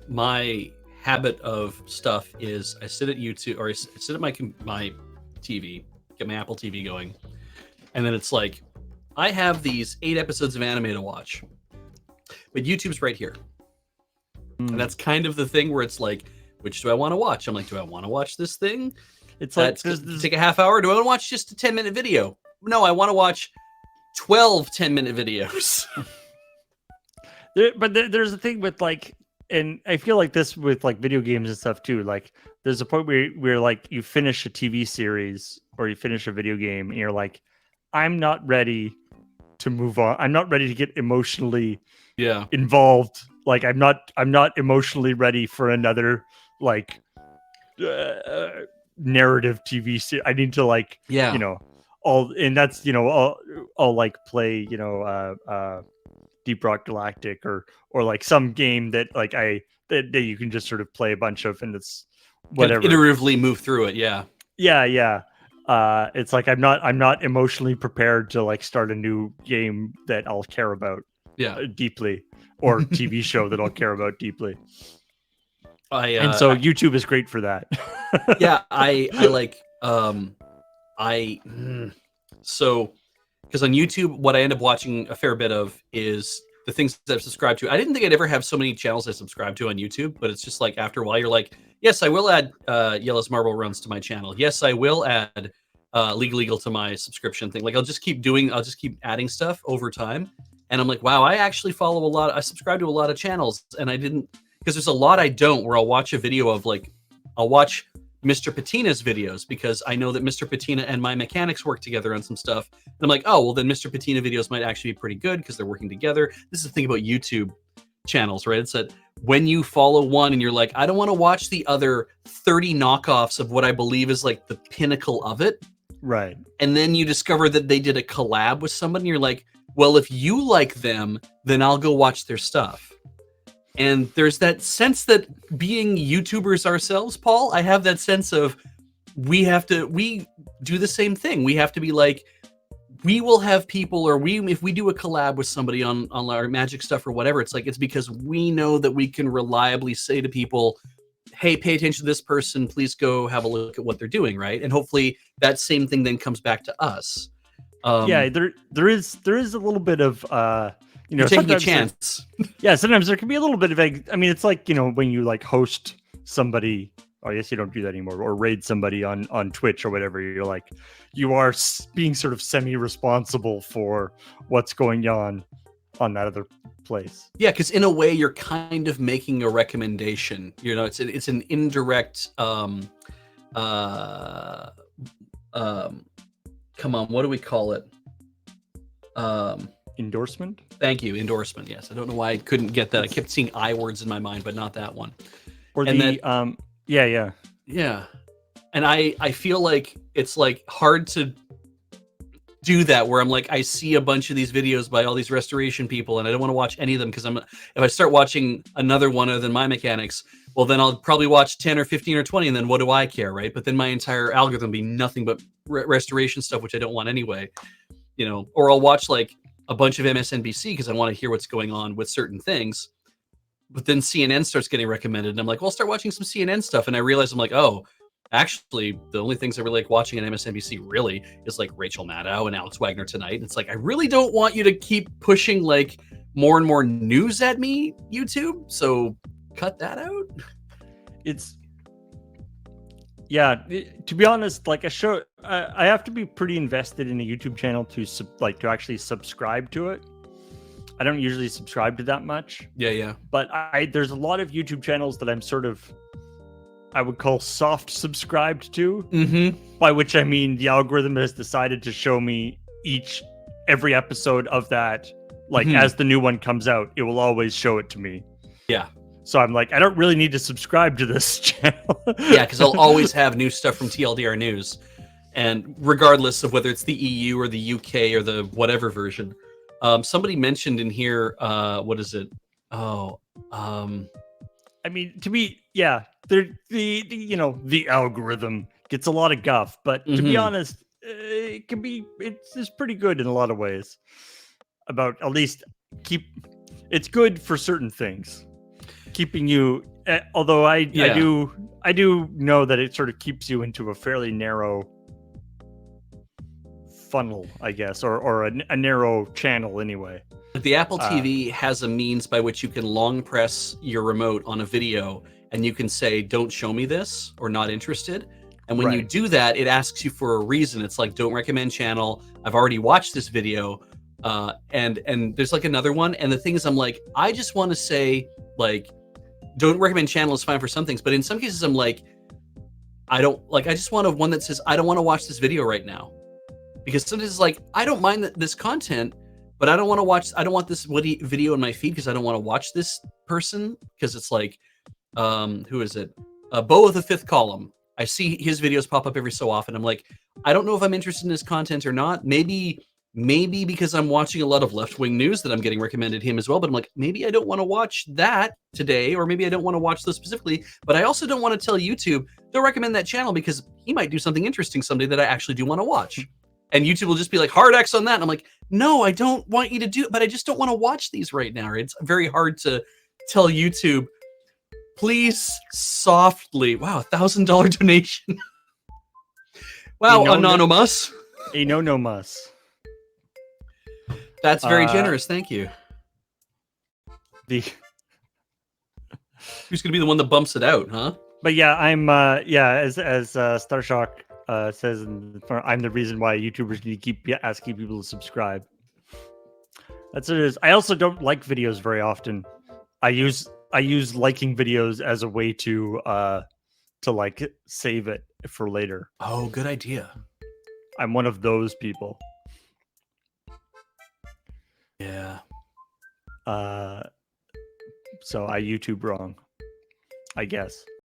my habit of stuff is I sit at YouTube or I sit at my TV, get my Apple TV going, and then it's like I have these 8 episodes of anime to watch, but YouTube's right here, and that's kind of the thing where it's like, which do I want to watch? I'm like, do I want to watch this thing? It's like take a half hour. Do I want to watch just a 10-minute video? No, I want to watch 12 10-minute videos. But there's a thing with like, and I feel like this with like video games and stuff too. Like, there's a point where like you finish a TV series or you finish a video game, and you're like, I'm not ready to move on. I'm not ready to get emotionally involved. Like, I'm not emotionally ready for another like narrative TV series. I need to like, you know, and that's, you know, I'll like play, you know, Deep Rock Galactic or like some game that like that you can just sort of play a bunch of, and it's whatever, iteratively move through it. Yeah. It's like I'm not emotionally prepared to like start a new game that I'll care about deeply, or TV show that I'll care about deeply. And so YouTube is great for that. I like so because on YouTube, what I end up watching a fair bit of is the things that I've subscribed to. I didn't think I'd ever have so many channels I subscribe to on YouTube, but it's just like after a while, you're like, yes, I will add Yellow's Marble Runs to my channel. Yes, I will add Legal to my subscription thing. Like I'll just keep adding stuff over time. And I'm like, wow, I actually follow I subscribe to a lot of channels, and I didn't, because there's a lot I don't, where I'll watch a video of like, I'll watch Mr. Patina's videos because I know that Mr. Patina and my mechanics work together on some stuff. And I'm like, oh, well, then Mr. Patina videos might actually be pretty good because they're working together. This is the thing about YouTube channels, right? It's that when you follow one and you're like, I don't want to watch the other 30 knockoffs of what I believe is like the pinnacle of it. Right. And then you discover that they did a collab with somebody. And you're like, well, if you like them, then I'll go watch their stuff. And there's that sense that being YouTubers ourselves, Paul, I have that sense of we do the same thing. We have to be like, we will have people, or if we do a collab with somebody on our Magic stuff or whatever, it's like, it's because we know that we can reliably say to people, hey, pay attention to this person, please go have a look at what they're doing, right? And hopefully that same thing then comes back to us. There is a little bit of you know, you're taking a chance. Sometimes there can be a little bit of I mean, it's like, you know, when you like host somebody, I guess you don't do that anymore, or raid somebody on Twitch or whatever. You're like, you are being sort of semi-responsible for what's going on that other place. Yeah, because in a way you're kind of making a recommendation. You know, it's an indirect come on, what do we call it? Endorsement? Thank you, endorsement. Yes, I don't know why I couldn't get that. I kept seeing I words in my mind, but not that one. Or and yeah. And I feel like it's like hard to do that, where I'm like, I see a bunch of these videos by all these restoration people, and I don't want to watch any of them because if I start watching another one other than my mechanics, well, then I'll probably watch 10 or 15 or 20, and then what do I care, right? But then my entire algorithm will be nothing but restoration stuff, which I don't want anyway, you know. Or I'll watch like a bunch of MSNBC because I want to hear what's going on with certain things. But then CNN starts getting recommended, and I'm like, well, I'll start watching some CNN stuff. And I realize I'm like, oh, actually, the only things I really like watching on MSNBC really is like Rachel Maddow and Alex Wagner Tonight. And it's like, I really don't want you to keep pushing like more and more news at me, YouTube. So cut that out. To be honest, like a show, I have to be pretty invested in a YouTube channel to actually subscribe to it. I don't usually subscribe to that much. Yeah. But there's a lot of YouTube channels that I'm sort of, I would call soft subscribed to. Mm-hmm. By which I mean the algorithm has decided to show me every episode of that. Like as the new one comes out, it will always show it to me. Yeah. So I'm like, I don't really need to subscribe to this channel. Yeah, because I'll always have new stuff from TLDR News. And regardless of whether it's the EU or the UK or the whatever version. Somebody mentioned in here, what is it? I mean, to me, yeah, the algorithm gets a lot of guff, but to be honest, it's pretty good in a lot of ways. About at least it's good for certain things. keeping you. Although I Yeah. I do know that it sort of keeps you into a fairly narrow funnel, I guess, or a narrow channel anyway. Like the Apple TV has a means by which you can long press your remote on a video and you can say, don't show me this or not interested. And when you Right. do that, it asks you for a reason. It's like, don't recommend channel. I've already watched this video. And there's like another one. And the thing is, I'm like, I just want to say, like, don't recommend channel is fine for some things. But in some cases, I'm like, I just want one that says, I don't want to watch this video right now. Because sometimes it's like, I don't mind this content, but I don't want this video in my feed because I don't want to watch this person, because it's like, who is it? Bo of the Fifth Column. I see his videos pop up every so often. I'm like, I don't know if I'm interested in his content or not. Maybe because I'm watching a lot of left-wing news that I'm getting recommended him as well. But I'm like, maybe I don't want to watch that today, or maybe I don't want to watch this specifically. But I also don't want to tell YouTube, don't recommend that channel because he might do something interesting someday that I actually do want to watch. And YouTube will just be like, hard X on that. And I'm like, no, I don't want you to do it, but I just don't want to watch these right now. It's very hard to tell YouTube, please softly. Wow, $1,000 donation. Wow, anonymous. Anonymous. That's very generous. Thank you. Who's gonna be the one that bumps it out, huh? But yeah, I'm as Starshock says, I'm the reason why YouTubers need to keep asking people to subscribe. That's what it is. I also don't like videos very often. I use liking videos as a way to like save it for later. Oh, good idea. I'm one of those people. Yeah. So I YouTube wrong, I guess.